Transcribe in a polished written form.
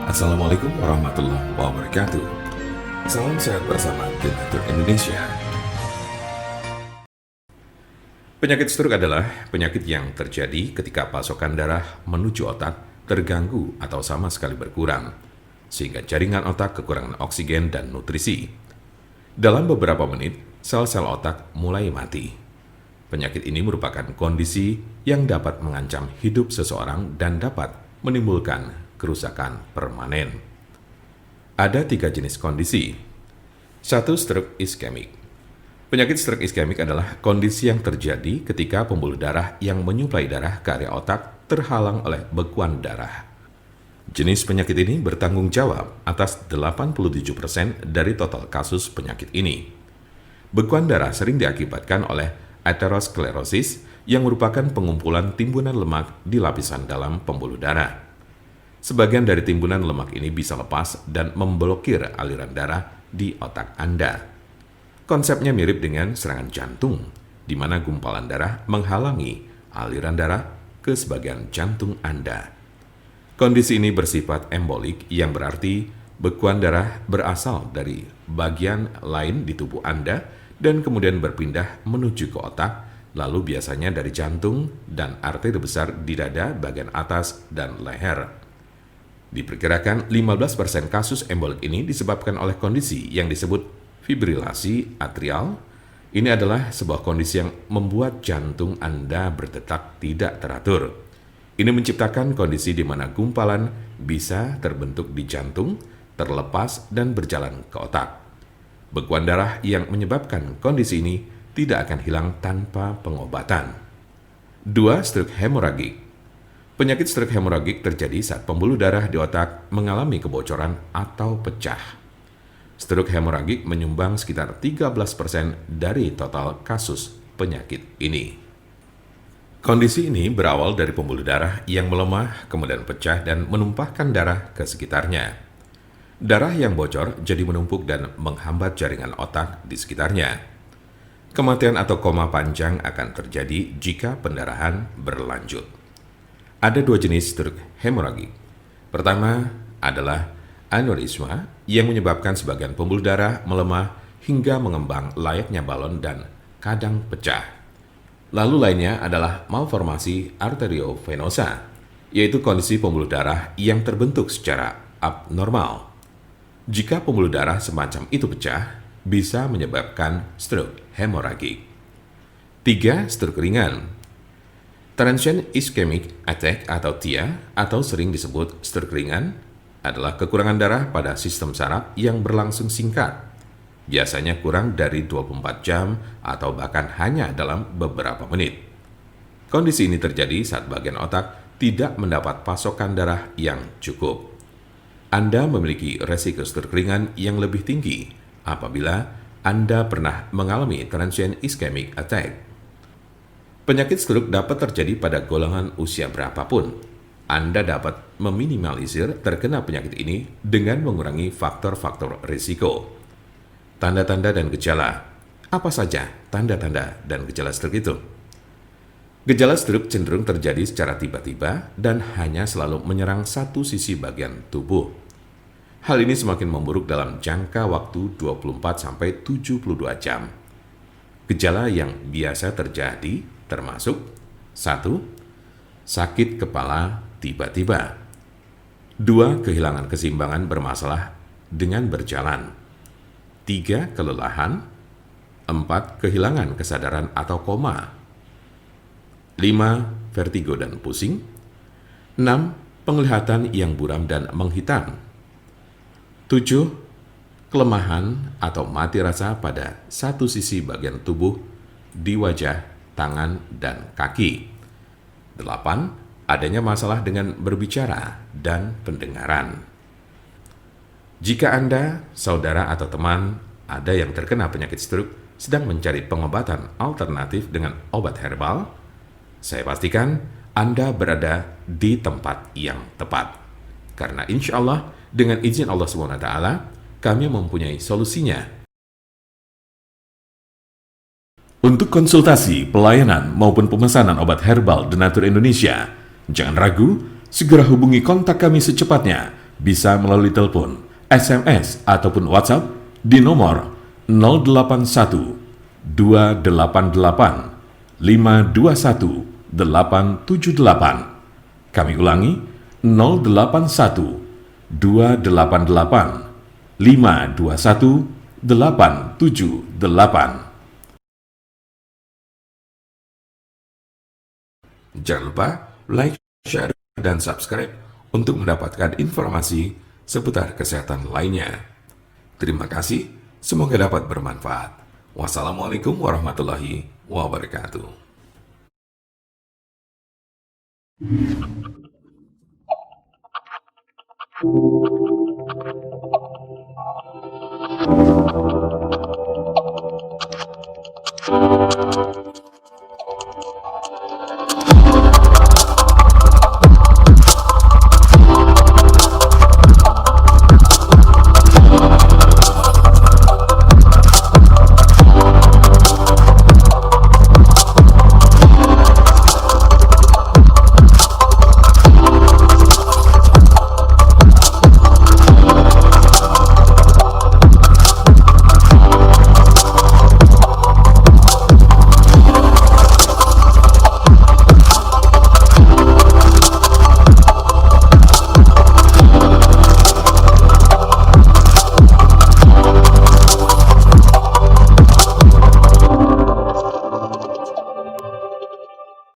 Assalamualaikum warahmatullahi wabarakatuh. Salam sehat bersama Donatur Indonesia. Penyakit stroke adalah penyakit yang terjadi ketika pasokan darah menuju otak terganggu atau sama sekali berkurang, sehingga jaringan otak kekurangan oksigen dan nutrisi. Dalam beberapa menit, sel-sel otak mulai mati. Penyakit ini merupakan kondisi yang dapat mengancam hidup seseorang dan dapat menimbulkan kerusakan permanen. Ada 3 jenis kondisi. 1. Stroke iskemik. Penyakit stroke iskemik adalah kondisi yang terjadi ketika pembuluh darah yang menyuplai darah ke area otak terhalang oleh bekuan darah. Jenis penyakit ini bertanggung jawab atas 87% dari total kasus penyakit ini. Bekuan darah sering diakibatkan oleh aterosklerosis yang merupakan pengumpulan timbunan lemak di lapisan dalam pembuluh darah. Sebagian dari timbunan lemak ini bisa lepas dan memblokir aliran darah di otak Anda. Konsepnya mirip dengan serangan jantung, di mana gumpalan darah menghalangi aliran darah ke sebagian jantung Anda. Kondisi ini bersifat embolik, yang berarti bekuan darah berasal dari bagian lain di tubuh Anda dan kemudian berpindah menuju ke otak, lalu biasanya dari jantung dan arteri besar di dada bagian atas dan leher. Diperkirakan 15% kasus embolik ini disebabkan oleh kondisi yang disebut fibrilasi atrial. Ini adalah sebuah kondisi yang membuat jantung Anda berdetak tidak teratur. Ini menciptakan kondisi di mana gumpalan bisa terbentuk di jantung, terlepas dan berjalan ke otak. Bekuan darah yang menyebabkan kondisi ini tidak akan hilang tanpa pengobatan. 2. Stroke hemoragik. Penyakit stroke hemoragik terjadi saat pembuluh darah di otak mengalami kebocoran atau pecah. Stroke hemoragik menyumbang sekitar 13% dari total kasus penyakit ini. Kondisi ini berawal dari pembuluh darah yang melemah, kemudian pecah dan menumpahkan darah ke sekitarnya. Darah yang bocor jadi menumpuk dan menghambat jaringan otak di sekitarnya. Kematian atau koma panjang akan terjadi jika pendarahan berlanjut. Ada 2 jenis stroke hemoragik. Pertama adalah aneurisma yang menyebabkan sebagian pembuluh darah melemah hingga mengembang layaknya balon dan kadang pecah. Lalu lainnya adalah malformasi arteriovenosa, yaitu kondisi pembuluh darah yang terbentuk secara abnormal. Jika pembuluh darah semacam itu pecah, bisa menyebabkan stroke hemoragik. 3. Stroke ringan. Transient ischemic attack atau TIA, atau sering disebut stroke ringan, adalah kekurangan darah pada sistem saraf yang berlangsung singkat, biasanya kurang dari 24 jam atau bahkan hanya dalam beberapa menit. Kondisi ini terjadi saat bagian otak tidak mendapat pasokan darah yang cukup. Anda memiliki resiko stroke ringan yang lebih tinggi apabila Anda pernah mengalami transient ischemic attack. Penyakit stroke dapat terjadi pada golongan usia berapapun. Anda dapat meminimalisir terkena penyakit ini dengan mengurangi faktor-faktor risiko. Tanda-tanda dan gejala. Apa saja tanda-tanda dan gejala stroke itu? Gejala stroke cenderung terjadi secara tiba-tiba dan hanya selalu menyerang satu sisi bagian tubuh. Hal ini semakin memburuk dalam jangka waktu 24-72 jam. Gejala yang biasa terjadi termasuk 1. Sakit kepala tiba-tiba. 2. Kehilangan keseimbangan bermasalah dengan berjalan. 3. Kelelahan. 4. Kehilangan kesadaran atau koma. 5. Vertigo dan pusing. 6. Penglihatan yang buram dan menghitam. 7. Kelemahan atau mati rasa pada satu sisi bagian tubuh di wajah, tangan, dan kaki. 8. Adanya masalah dengan berbicara dan pendengaran. Jika Anda, saudara atau teman, ada yang terkena penyakit stroke sedang mencari pengobatan alternatif dengan obat herbal, saya pastikan Anda berada di tempat yang tepat. Karena insya Allah, dengan izin Allah SWT, kami mempunyai solusinya. Untuk konsultasi, pelayanan, maupun pemesanan obat herbal Donatur Indonesia, jangan ragu, segera hubungi kontak kami secepatnya bisa melalui telepon, SMS, ataupun WhatsApp di nomor 081 288 521 878. Kami ulangi, 081 288 521 878. Jangan lupa like, share, dan subscribe untuk mendapatkan informasi seputar kesehatan lainnya. Terima kasih, semoga dapat bermanfaat. Wassalamualaikum warahmatullahi wabarakatuh.